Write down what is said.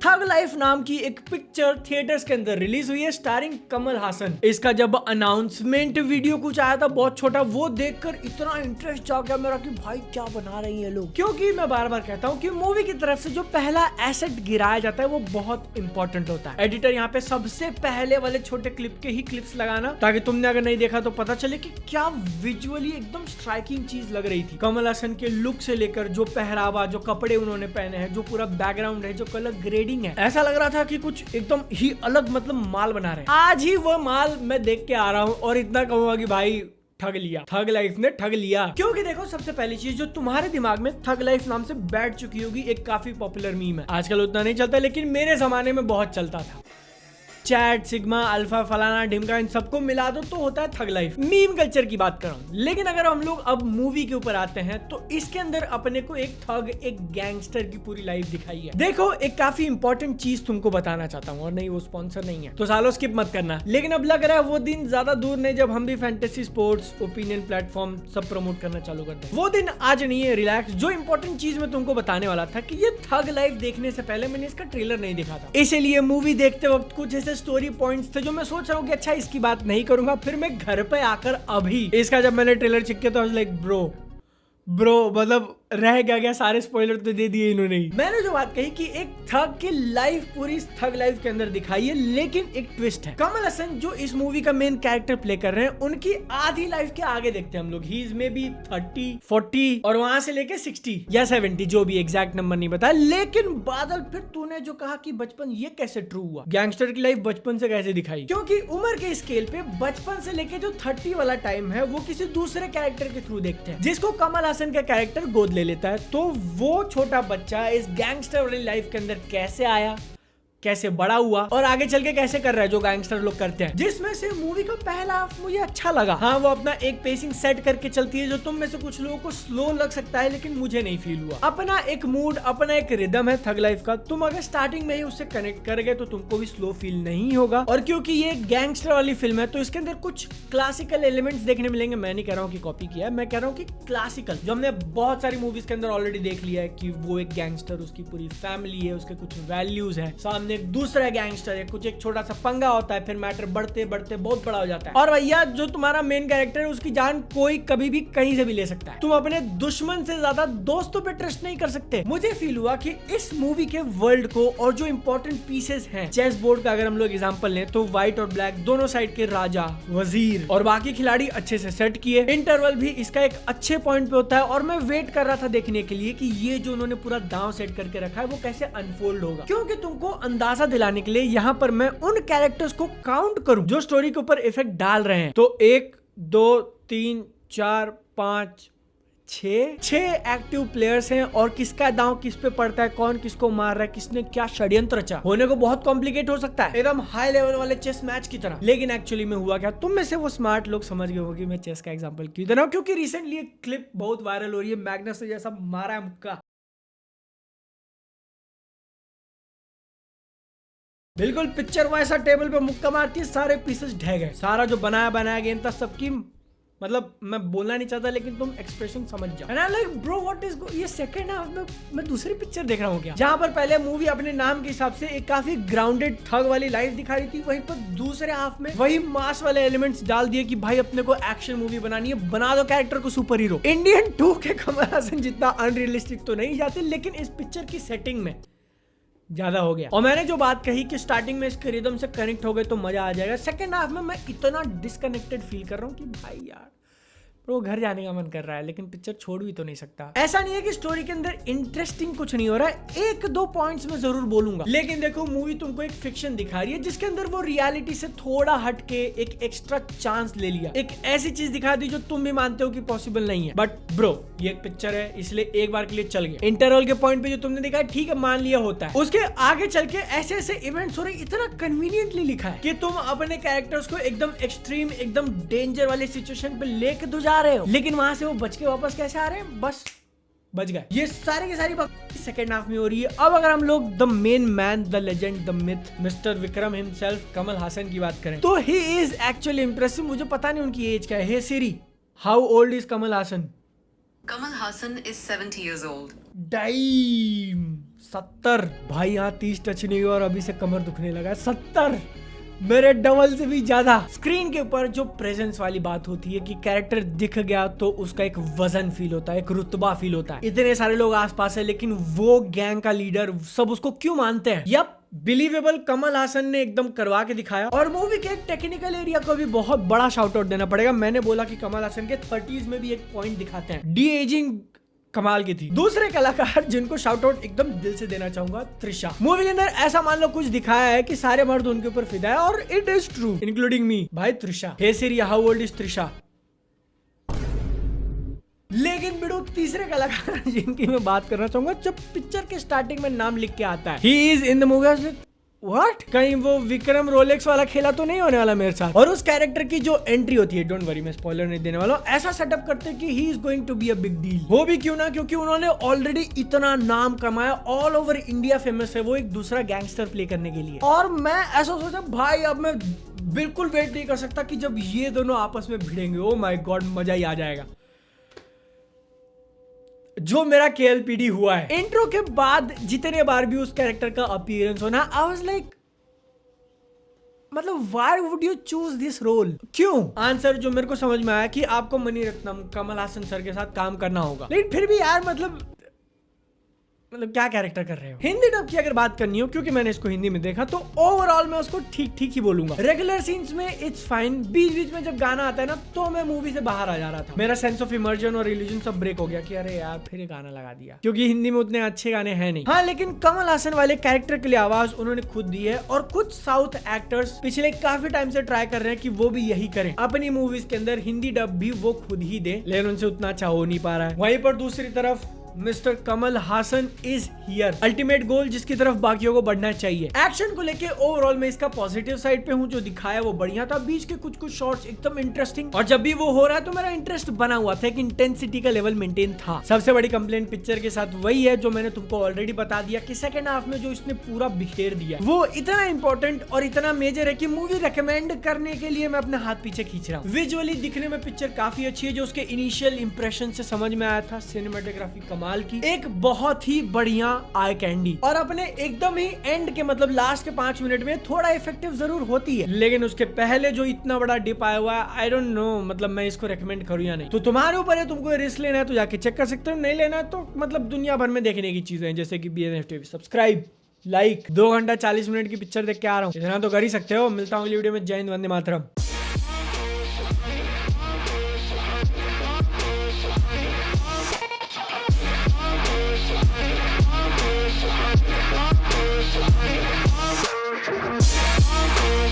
थग life नाम की एक पिक्चर थिएटर्स के अंदर रिलीज हुई है स्टारिंग कमल हासन। इसका जब अनाउंसमेंट वीडियो कुछ आया था बहुत छोटा, वो देखकर इतना इंटरेस्ट जाग गया मेरा कि भाई क्या बना रही है लोग। क्योंकि मैं बार बार कहता हूँ कि मूवी की तरफ से जो पहला एसेट गिराया जाता है वो बहुत इंपॉर्टेंट होता है। एडिटर यहाँ पे सबसे पहले वाले छोटे क्लिप के ही क्लिप्स लगाना, ताकि तुमने अगर नहीं देखा तो पता चले कि क्या विजुअली एकदम स्ट्राइकिंग चीज लग रही थी। कमल हासन के लुक से लेकर जो पहरावा, जो कपड़े उन्होंने पहने हैं, जो पूरा बैकग्राउंड है, जो कलर ग्रेडिंग है, ऐसा लग रहा था कि कुछ एकदम ही अलग मतलब माल बना रहे हैं। आज ही वो माल मैं देख के आ रहा हूँ और इतना कहूंगा कि भाई ठग लिया, थग लाइफ ने ठग लिया। क्योंकि देखो सबसे पहली चीज जो तुम्हारे दिमाग में थग लाइफ नाम से बैठ चुकी होगी, एक काफी पॉपुलर मीम है। आजकल उतना नहीं चलता लेकिन मेरे जमाने में बहुत चलता था। चैट, सिग्मा, अल्फा, फलाना, ढिमका, इन सबको मिला दो तो होता है थग लाइफ। मीम कल्चर की बात कर रहा हूं। लेकिन अगर हम लोग अब मूवी के ऊपर आते हैं तो इसके अंदर अपने को एक थग, एक गैंगस्टर की पूरी लाइफ दिखाई है। देखो एक काफी इंपॉर्टेंट चीज तुमको बताना चाहता हूँ, और नहीं वो स्पॉन्सर नहीं है तो सालों स्किप मत करना। लेकिन अब लग रहा है वो दिन ज्यादा दूर नहीं जब हम भी फैंटेसी, स्पोर्ट्स, ओपिनियन प्लेटफॉर्म सब प्रमोट करना चालू कर दें। वो दिन आज नहीं है, रिलैक्स। जो इंपॉर्टेंट चीज मैं तुमको बताने वाला था कि ये थग लाइफ देखने से पहले मैंने इसका ट्रेलर नहीं देखा था, इसीलिए मूवी देखते वक्त कुछ ऐसे स्टोरी पॉइंट्स थे जो मैं सोच रहा हूँ कि अच्छा इसकी बात नहीं करूंगा। फिर मैं घर पे आकर अभी इसका जब मैंने ट्रेलर चेक किया तो लाइक ब्रो मतलब रह गया सारे स्पॉइलर तो दे दिए इन्होंने ही। मैंने जो बात कही कि एक थग की लाइफ पूरी थग लाइफ के अंदर दिखाई है, लेकिन एक ट्विस्ट है। कमल हसन जो इस मूवी का मेन कैरेक्टर प्ले कर रहे हैं, उनकी आधी लाइफ के आगे देखते हैं हम लोग। ही इज मे बी 30, 40 और वहां से लेके 60 या 70, जो भी एग्जैक्ट नंबर नहीं बताया। लेकिन बादल, फिर तूने जो कहा कि बचपन, ये कैसे ट्रू हुआ? गैंगस्टर की लाइफ बचपन से कैसे दिखाई? क्योंकि उम्र के स्केल पे बचपन से लेके जो 30 वाला टाइम है वो किसी दूसरे कैरेक्टर के थ्रू देखते हैं, जिसको कमल हसन का कैरेक्टर गोद ले लेता है। तो वो छोटा बच्चा इस गैंगस्टर वाली लाइफ के अंदर कैसे आया, कैसे बड़ा हुआ और आगे चल के कैसे कर रहा है जो गैंगस्टर लोग करते हैं। जिसमें से मूवी का पहला हाफ मुझे अच्छा लगा। हाँ, वो अपना एक पेसिंग सेट करके चलती है जो तुम में से कुछ लोगों को स्लो लग सकता है, लेकिन मुझे नहीं फील हुआ। अपना एक मूड, अपना एक रिदम है थग लाइफ का। तुम अगर स्टार्टिंग में ही उससे कनेक्ट कर गए तो तुमको भी स्लो फील नहीं होगा। और क्योंकि ये गैंगस्टर वाली फिल्म है तो इसके अंदर कुछ क्लासिकल एलिमेंट्स देखने मिलेंगे। मैं नहीं कह रहा हूँ कि कॉपी किया है, मैं कह रहा हूँ कि क्लासिकल, जो हमने बहुत सारी मूवीज के अंदर ऑलरेडी देख लिया है कि वो एक गैंगस्टर, उसकी पूरी फैमिली है, उसके कुछ वैल्यूज है, सामने एक दूसरा गैंगस्टर है, कुछ एक छोटा सा पंगा होता है, फिर मैटर बढ़ते बढ़ते बहुत बड़ा हो जाता है। और भैया जो तुम्हारा मेन कैरेक्टर है उसकी जान कोई कभी भी कहीं से भी ले सकता है। तुम अपने दुश्मन से ज्यादा दोस्तों पे ट्रस्ट नहीं कर सकते। मुझे फील हुआ कि इस मूवी के वर्ल्ड को और जो इंपॉर्टेंट पीसेस हैं, चेस बोर्ड का अगर हम लोग एग्जांपल लें तो व्हाइट और ब्लैक दोनों साइड के राजा, वजीर और बाकी खिलाड़ी अच्छे से सेट किए। इंटरवल भी इसका एक अच्छे पॉइंट पे होता है और मैं वेट कर रहा था देखने के लिए कि ये जो उन्होंने पूरा दांव सेट करके रखा है वो कैसे अनफोल्ड होगा। क्योंकि तुमको अंदाजा दिलाने के लिए यहाँ पर मैं उन कैरेक्टर्स को काउंट करूं जो स्टोरी के ऊपर इफेक्ट डाल रहे हैं तो 1, 2, 3, 4, 5, 6 एक्टिव प्लेयर्स हैं। और किसका दांव किस पे पड़ता है, कौन किसको मार रहा है, किसने क्या षड्यंत्र रचा, होने को बहुत कॉम्प्लिकेट हो सकता है, एकदम हाई लेवल वाले चेस मैच की तरह। लेकिन एक्चुअली में हुआ क्या, तुम में से वो स्मार्ट लोग समझ गए होगी मैं चेस का एग्जांपल क्यों दे रहा हूं, क्योंकि रिसेंटली एक क्लिप बहुत वायरल हो रही है, मैग्नस ने जैसा मारा है मुक्का, बिल्कुल पिक्चर वो ऐसा टेबल पे मुक्का मारती है सारे पीसेस ढह गए। सारा जो बनाया गेम था सबकी, मतलब मैं बोलना नहीं चाहता लेकिन तुम एक्सप्रेशन समझ जाओ। And I like bro what is ये सेकंड हाफ में मैं दूसरी पिक्चर देख रहा हूँ क्या, जहां पर पहले मूवी अपने नाम के हिसाब से एक काफी ग्राउंडेड थग वाली लाइफ दिखा रही थी, वहीं पर दूसरे हाफ में वही मास वाले एलिमेंट्स डाल दिए कि भाई अपने को एक्शन मूवी बनानी है, बना दो कैरेक्टर को सुपर हीरो। इंडियन 2 के कमल हासन जितना अनरियलिस्टिक तो नहीं जाते, लेकिन इस पिक्चर की सेटिंग में ज्यादा हो गया। और मैंने जो बात कही कि स्टार्टिंग में इसके रिदम से कनेक्ट हो गए तो मजा आ जाएगा, सेकंड हाफ में मैं इतना डिस्कनेक्टेड फील कर रहा हूँ कि भाई यार वो घर जाने का मन कर रहा है, लेकिन पिक्चर छोड़ भी तो नहीं सकता। ऐसा नहीं है कि स्टोरी के अंदर इंटरेस्टिंग कुछ नहीं हो रहा है, 1-2 पॉइंट्स में जरूर बोलूंगा, लेकिन देखो मूवी तुमको एक फिक्शन दिखा रही है जिसके अंदर वो रियलिटी से थोड़ा हट के एक एक्स्ट्रा चांस ले लिया, एक ऐसी चीज दिखा दी जो तुम भी मानते हो कि पॉसिबल नहीं है। बट ब्रो ये एक पिक्चर है इसलिए एक बार के लिए चल गया। इंटरवल के पॉइंट पे जो तुमने दिखा ठीक है, मान लिया होता है, उसके आगे चल के ऐसे ऐसे इवेंट्स हो रहे, इतना कन्वीनियंटली लिखा है कि तुम अपने कैरेक्टर्स को एकदम एक्सट्रीम, एकदम डेंजर वाली सिचुएशन पे लेके तो जा रहे हो, लेकिन वहां से वो बच के वापस कैसे आ रहे हैं, बस बच गए। ये सारी की सारी बात सेकंड हाफ में हो रही है। अब अगर हम लोग the main man, the legend, the myth, mister Vikram himself Kamal Haasan की बात करें तो ही इज एक्चुअली इंप्रेसिव। मुझे पता नहीं उनकी एज क्या है। Hey Siri, how old is Kamal Haasan? Kamal Hassan is 70 years old. डाइम 70 भाई, यहाँ 30 टच नहीं हुआ और अभी से कमर दुखने लगा है। 70 मेरे डबल से भी ज्यादा। स्क्रीन के ऊपर जो प्रेजेंस वाली बात होती है कि कैरेक्टर दिख गया तो उसका एक वजन फील होता है, एक रुतबा फील होता है। इतने सारे लोग आसपास है लेकिन वो गैंग का लीडर, सब उसको क्यों मानते हैं? यप, बिलीवेबल कमल हासन ने एकदम करवा के दिखाया। और मूवी के एक टेक्निकल एरिया को भी बहुत बड़ा शाउट आउट देना पड़ेगा। मैंने बोला कि कमल हासन के 30s में भी एक पॉइंट दिखाते हैं, डी एजिंग कमाल की थी। दूसरे कलाकार जिनको शाउट आउट एकदम दिल से देना चाहूंगा, त्रिशा। मूवी के अंदर ऐसा मान लो कुछ दिखाया है कि सारे मर्द उनके ऊपर फिदा है और it is true, including me. भाई त्रिशा, हे Siri how old is Trisha? लेकिन बिड़ू तीसरे कलाकार जिनकी मैं बात करना चाहूंगा, जब पिक्चर के स्टार्टिंग में नाम लिख के आता है he is in the movie, what? कहीं वो विक्रम रोलेक्स वाला खेला तो नहीं होने वाला मेरे साथ? और उस कैरेक्टर की जो एंट्री होती है, डोंट वरी मैं स्पॉइलर नहीं देने वाला हूं, ऐसा सेटअप करते कि he is going to be a big deal. वो भी क्यों ना, क्योंकि उन्होंने ऑलरेडी इतना नाम कमाया, ऑल ओवर इंडिया फेमस है वो एक दूसरा गैंगस्टर प्ले करने के लिए। और मैं ऐसा सोचा भाई अब मैं बिल्कुल वेट नहीं कर सकता कि जब ये दोनों आपस में भिड़ेंगे। ओ माय गॉड, मजा ही आ जाएगा। जो मेरा KLPD हुआ है इंट्रो के बाद जितने बार भी उस कैरेक्टर का अपीयरेंस होना, आई वाज लाइक, मतलब why would you choose this role? क्यों? आंसर जो मेरे को समझ में आया कि आपको मनी रत्नम कमल हासन सर के साथ काम करना होगा। लेकिन फिर भी यार मतलब क्या कैरेक्टर कर रहे हो? हिंदी डब की अगर बात करनी हो, क्योंकि मैंने इसको हिंदी में देखा, तो ओवरऑल मैं उसको ठीक ठीक ही बोलूंगा। रेगुलर सीन्स में इट्स फाइन, बीच बीच में जब गाना आता है ना तो मैं मूवी से बाहर आ जा रहा था। मेरा सेंस ऑफ इमर्जन और रिलीजन सब ब्रेक हो गया कि अरे यार फिर गाना लगा दिया, क्योंकि हिंदी में उतने अच्छे गाने हैं नहीं। हाँ, लेकिन कमल हासन वाले कैरेक्टर के लिए आवाज उन्होंने खुद दी है और कुछ साउथ एक्टर्स पिछले काफी टाइम से ट्राई कर रहे हैं कि वो भी यही करें, अपनी मूवीज के अंदर हिंदी डब भी वो खुद ही दे, लेकिन उनसे उतना अच्छा हो नहीं पा रहा है। वहीं पर दूसरी तरफ mister Kamal Haasan is here, ultimate goal जिसकी तरफ बाकियों को बढ़ना चाहिए। एक्शन को लेके ओवरऑल में इसका पॉजिटिव साइड पे हूँ, जो दिखाया वो बढ़िया था। बीच के कुछ कुछ शॉट्स एकदम इंटरेस्टिंग, और जब भी वो हो रहा है तो मेरा इंटरेस्ट बना हुआ था, एक इंटेंसिटी का लेवल मेंटेन था। सबसे बड़ी कंप्लेंट पिक्चर के साथ वही है जो मैंने तुमको ऑलरेडी बता दिया कि सेकंड हाफ में जो इसने पूरा बिखेर दिया वो इतना इंपॉर्टेंट और इतना मेजर है कि मूवी रेकमेंड करने के लिए मैं अपने हाथ पीछे खींच रहा हूँ। विजुअली दिखने में पिक्चर काफी अच्छी है, जो उसके इनिशियल इंप्रेशन से समझ में आया था। सिनेमेटोग्राफी कमाल की, एक बहुत ही बढ़िया आई कैंडी, और अपने एकदम ही एंड के मतलब लास्ट के 5 मिनट में थोड़ा इफेक्टिव जरूर होती है, लेकिन उसके पहले जो इतना बड़ा डिप आया हुआ है, आई डोंट नो मतलब मैं इसको रेकमेंड करूं या नहीं। तो तुम्हारे ऊपर है, तुमको रिस्क लेना है तो जाके चेक कर सकते हो, नहीं लेना है तो मतलब दुनिया भर में देखने की चीजें जैसे कि BNFTV, सब्सक्राइब, लाइक। 2 घंटा 40 मिनट की पिक्चर देख के आ रहा हूँ, इतना तो कर ही सकते हो। मिलता हूँ अगली वीडियो में। जय हिंद, वंदे मातरम।